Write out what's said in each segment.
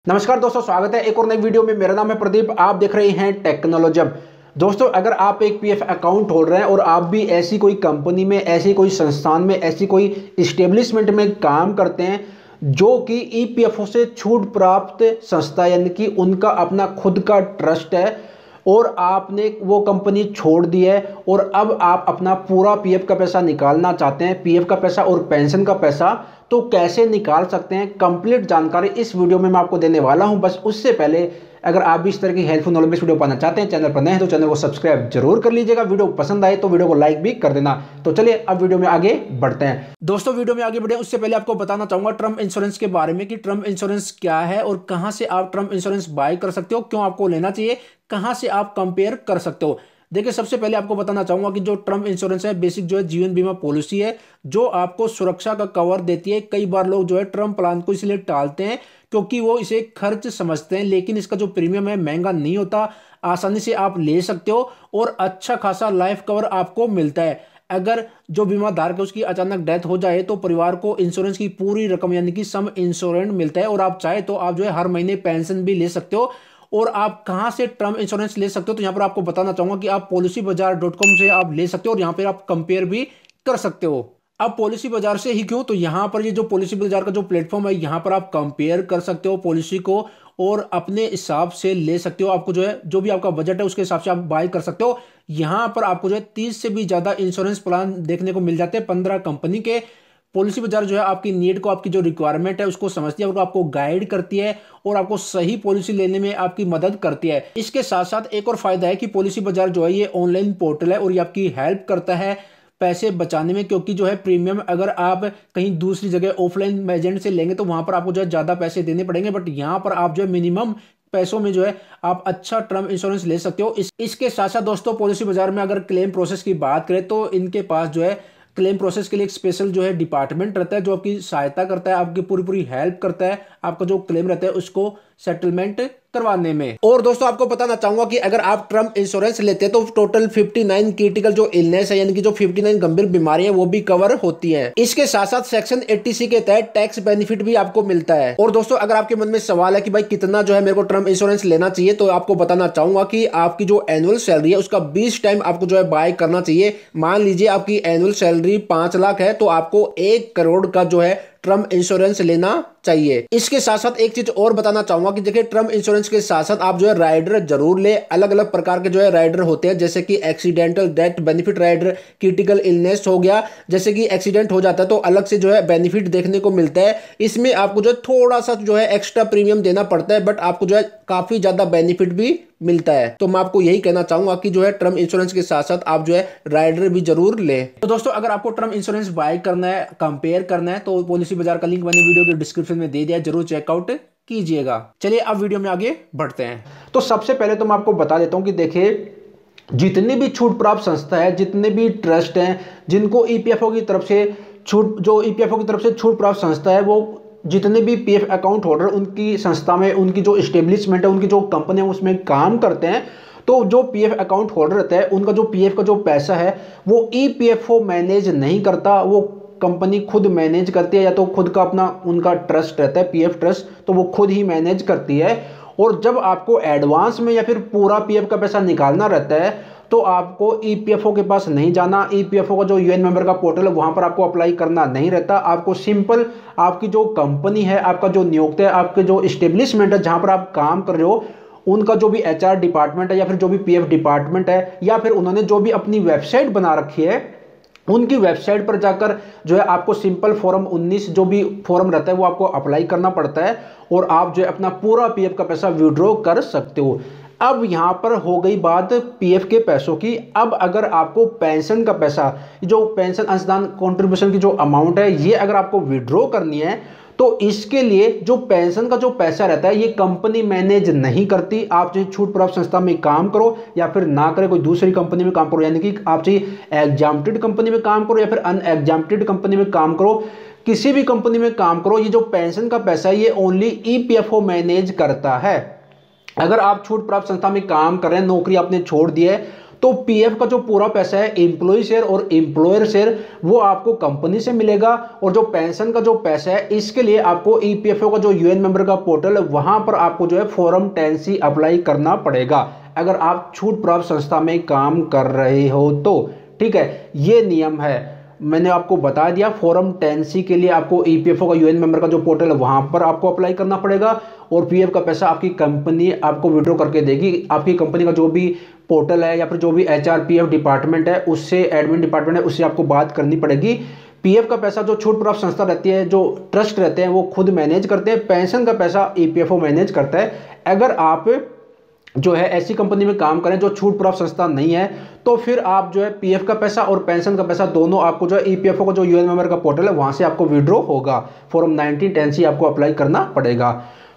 नमस्कार दोस्तों, स्वागत है एक और नई वीडियो में। मेरा नाम है प्रदीप, आप देख रहे हैं टेक्नोलॉजम। दोस्तों, अगर आप एक पीएफ अकाउंट होल्डर हैं और आप भी ऐसी कोई कंपनी में, ऐसी कोई संस्थान में, ऐसी कोई इस्टेब्लिशमेंट में काम करते हैं जो कि ईपीएफओ से छूट प्राप्त संस्था यानी कि उनका अपना खुद का ट्रस्ट है और आपने वो कंपनी छोड़ दी है और अब आप अपना पूरा पीएफ का पैसा निकालना चाहते हैं, पीएफ का पैसा और पेंशन का पैसा, तो कैसे निकाल सकते हैं, कंप्लीट जानकारी इस वीडियो में मैं आपको देने वाला हूं। बस उससे पहले अगर आप भी इस तरह की हेल्पफुल नॉलेज वीडियो पाना चाहते हैं, चैनल पर नए हैं तो चैनल को सब्सक्राइब जरूर कर लीजिएगा। वीडियो पसंद आए तो वीडियो को लाइक भी कर देना। तो चलिए अब वीडियो में आगे बढ़ते हैं। दोस्तों, वीडियो में आगे बढ़े उससे पहले आपको बताना चाहूंगा टर्म इंश्योरेंस के बारे में कि टर्म इंश्योरेंस क्या है और कहां से आप टर्म इंश्योरेंस बाय कर सकते हो, क्यों आपको लेना चाहिए, कहां से आप कंपेयर कर सकते हो। देखिए, सबसे पहले आपको बताना चाहूंगा कि जो टर्म इंश्योरेंस है बेसिक जो है जीवन बीमा पॉलिसी है जो आपको सुरक्षा का कवर देती है। कई बार लोग जो है टर्म प्लान को इसलिए टालते हैं क्योंकि वो इसे खर्च समझते हैं, लेकिन इसका जो प्रीमियम है महंगा नहीं होता, आसानी से आप ले सकते हो और अच्छा खासा लाइफ कवर आपको मिलता है। अगर जो बीमा धारक है उसकी अचानक डेथ हो जाए तो परिवार को इंश्योरेंस की पूरी रकम यानी कि सम इंश्योरेंस मिलता है और आप चाहे तो आप जो है हर महीने पेंशन भी ले सकते हो। और आप कहां से टर्म इंश्योरेंस ले सकते हो, तो यहां पर आपको बताना चाहूंगा कि आप policybazaar.com से आप ले सकते हो और यहां पर आप कंपेयर भी कर सकते हो। अब पॉलिसी बाजार से ही क्यों, तो यहां पर ये जो पॉलिसी बाजार का जो प्लेटफॉर्म है यहां पर आप कंपेयर कर सकते हो पॉलिसी को और अपने हिसाब से ले सकते हो। आपको जो है जो भी आपका बजट है उसके हिसाब से आप बाय कर सकते हो। यहां पर आपको जो है 30 से भी ज्यादा इंश्योरेंस प्लान देखने को मिल जाते हैं 15 कंपनी के। पॉलिसी बाजार जो है आपकी नीड को, आपकी जो रिक्वायरमेंट है उसको समझती है और आपको गाइड करती है और आपको सही पॉलिसी लेने में आपकी मदद करती है। इसके साथ साथ एक और फायदा है कि पॉलिसी बाजार जो है ये ऑनलाइन पोर्टल है और ये आपकी हेल्प करता है पैसे बचाने में, क्योंकि जो है प्रीमियम अगर आप कहीं दूसरी जगह ऑफलाइन एजेंट से लेंगे तो वहां पर आपको जो है ज्यादा पैसे देने पड़ेंगे, बट यहां पर आप जो है मिनिमम पैसों में जो है आप अच्छा टर्म इंश्योरेंस ले सकते हो। इसके साथ साथ दोस्तों, पॉलिसी बाजार में अगर क्लेम प्रोसेस की बात करें तो इनके पास जो है क्लेम प्रोसेस के लिए एक स्पेशल जो है डिपार्टमेंट रहता है जो आपकी सहायता करता है, आपकी पूरी पूरी हेल्प करता है आपका जो क्लेम रहता है उसको सेटलमेंट करवाने में। और दोस्तों, आपको बताना चाहूंगा कि अगर आप टर्म इंश्योरेंस लेते हैं तो टोटल 59 क्रिटिकल जो इलनेस है यानी कि जो 59 गंभीर बीमारियां वो भी कवर होती हैं। इसके साथ साथ सेक्शन 80C के तहत टैक्स बेनिफिट भी आपको मिलता है। और दोस्तों, अगर आपके मन में सवाल है कि भाई कितना जो है मेरे को टर्म इंश्योरेंस लेना चाहिए, तो आपको बताना चाहूंगा कि आपकी जो एनुअल सैलरी है उसका 20 टाइम आपको जो है बाय करना चाहिए। मान लीजिए आपकी एनुअल सैलरी 5 लाख है तो आपको 1 करोड़ का जो है टर्म इंश्योरेंस लेना चाहिए। इसके साथ साथ एक चीज और बताना चाहूंगा कि देखिए, टर्म इंश्योरेंस के साथ साथ आप जो है राइडर जरूर ले। अलग अलग प्रकार के जो है राइडर होते हैं, जैसे कि accidental death benefit rider, critical illness हो गया। जैसे कि एक्सीडेंट हो जाता है तो अलग से जो है बेनिफिट देखने को मिलता है। इसमें आपको जो है थोड़ा सा जो है एक्स्ट्रा प्रीमियम देना पड़ता है, बट आपको जो है काफी ज्यादा बेनिफिट भी मिलता है। तो मैं आपको यही कहना चाहूंगा कि जो है टर्म इंश्योरेंस के साथ साथ आप जो है राइडर भी जरूर ले। तो दोस्तों, अगर आपको टर्म इंश्योरेंस बाय करना है, कंपेयर करना है, तो पॉलिसी बाजार का लिंक मैंने वीडियो के डिस्क्रिप्शन में दे दिया है, जरूर चेकआउट कीजिएगा। चलिए अब वीडियो में आगे बढ़ते हैं। तो सबसे पहले तो मैं आपको बता देता हूं कि देखिए, जितनी भी छूट प्राप्त संस्था है, जितने भी ट्रस्ट हैं जिनको ईपीएफओ की तरफ से छूट प्राप्त संस्था है, वो जितने भी पीएफ अकाउंट होल्डर उनकी संस्था में, उनकी जो इस्टेब्लिशमेंट है, उनकी जो कंपनी है उसमें काम करते हैं, तो जो पीएफ अकाउंट होल्डर रहता है उनका जो पीएफ का जो पैसा है वो ईपीएफओ मैनेज नहीं करता, वो कंपनी खुद मैनेज करती है, या तो खुद का अपना उनका ट्रस्ट रहता है पीएफ ट्रस्ट, तो वो खुद ही मैनेज करती है। और जब आपको एडवांस में या फिर पूरा पीएफ का पैसा निकालना रहता है तो आपको ईपीएफओ के पास नहीं जाना। ईपीएफओ का जो यूएन मेंबर का पोर्टल है वहां पर आपको अप्लाई करना नहीं रहता। आपको सिंपल आपकी जो कंपनी है, आपका जो नियोक्त है, आपके जो इस्टेब्लिशमेंट है जहां पर आप काम कर रहे हो, उनका जो भी एचआर डिपार्टमेंट है या फिर जो भी पीएफ डिपार्टमेंट है, या फिर उन्होंने जो भी अपनी वेबसाइट बना रखी है, उनकी वेबसाइट पर जाकर जो है आपको सिंपल फॉर्म 19 जो भी फॉर्म रहता है वो आपको अप्लाई करना पड़ता है और आप जो है अपना पूरा पीएफ का पैसा विड्रॉ कर सकते हो। अब यहां पर हो गई बात पीएफ के पैसों की। अब अगर आपको पेंशन का पैसा, जो पेंशन अंशदान कंट्रीब्यूशन की जो अमाउंट है, ये अगर आपको विड्रॉ करनी है तो इसके लिए जो पेंशन का जो पैसा रहता है ये कंपनी मैनेज नहीं करती। आप चाहे छूट प्राप्त संस्था में काम करो या फिर ना करें, कोई दूसरी कंपनी में काम करो, यानी कि आप चाहे एग्जाम्प्टेड कंपनी में काम करो या फिर अनएग्जाम्प्टेड कंपनी में काम करो, किसी भी कंपनी में काम करो, ये जो पेंशन का पैसा है ये ओनली ईपीएफओ मैनेज करता है। अगर आप छूट प्राप्त संस्था में काम कर रहे हैं, नौकरी आपने छोड़ दी है, तो पीएफ का जो पूरा पैसा है एम्प्लॉय शेयर और एम्प्लॉयर शेयर वो आपको कंपनी से मिलेगा, और जो पेंशन का जो पैसा है इसके लिए आपको ईपीएफओ का जो यूएन मेंबर का पोर्टल है वहां पर आपको जो है फॉर्म 10C अप्लाई करना पड़ेगा अगर आप छूट प्राप्त संस्था में काम कर रहे हो तो। ठीक है, ये नियम है, मैंने आपको बता दिया। फॉर्म 10C के लिए आपको ईपीएफओ का यूएन मेंबर का जो पोर्टल है वहां पर आपको अप्लाई करना पड़ेगा, और पीएफ का पैसा आपकी कंपनी आपको विड्रॉ करके देगी। आपकी कंपनी का जो भी पोर्टल है या फिर जो भी एचआरपीएफ डिपार्टमेंट है उससे, एडमिन डिपार्टमेंट है उससे आपको बात करनी पड़ेगी। पीएफ का पैसा जो छूट प्राप्त संस्था रहती है, जो ट्रस्ट रहते हैं, वो खुद मैनेज करते हैं। पेंशन का पैसा ईपीएफओ मैनेज करता है। अगर आप जो है ऐसी कंपनी में काम करें जो छूट प्राप्त संस्था नहीं है, तो फिर आप जो है पीएफ का पैसा और पेंशन का पैसा दोनों आपको जो है ईपीएफओ का जो यूएन मेंबर का पोर्टल है वहां से आपको विड्रॉ होगा। फॉर्म 1910C आपको अप्लाई करना पड़ेगा।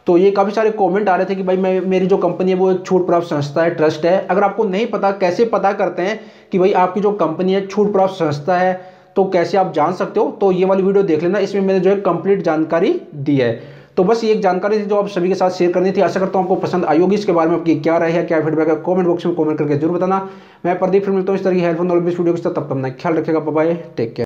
तो ये काफ़ी सारे कमेंट आ रहे थे कि भाई मेरी जो कंपनी है वो एक छूट प्राप्त संस्था है, ट्रस्ट है। अगर आपको नहीं पता, कैसे पता करते हैं कि भाई आपकी जो कंपनी है छूट प्राप्त संस्था है, तो कैसे आप जान सकते हो, तो ये वाली वीडियो देख लेना, इसमें मैंने जो है कंप्लीट जानकारी दी है। तो बस ये एक जानकारी थी जो आप सभी के साथ शेयर करनी थी। आशा करता हूं आपको पसंद आई होगी। इसके बारे में आपकी क्या राय है, क्या फीडबैक है, कमेंट बॉक्स में कमेंट करके जरूर बताना। मैं प्रदीप फिर मिलता हूं इस तरह की हेल्पफुल नॉलेज वीडियो के साथ। तब तक अपना ख्याल रखिएगा। Bye bye, take care.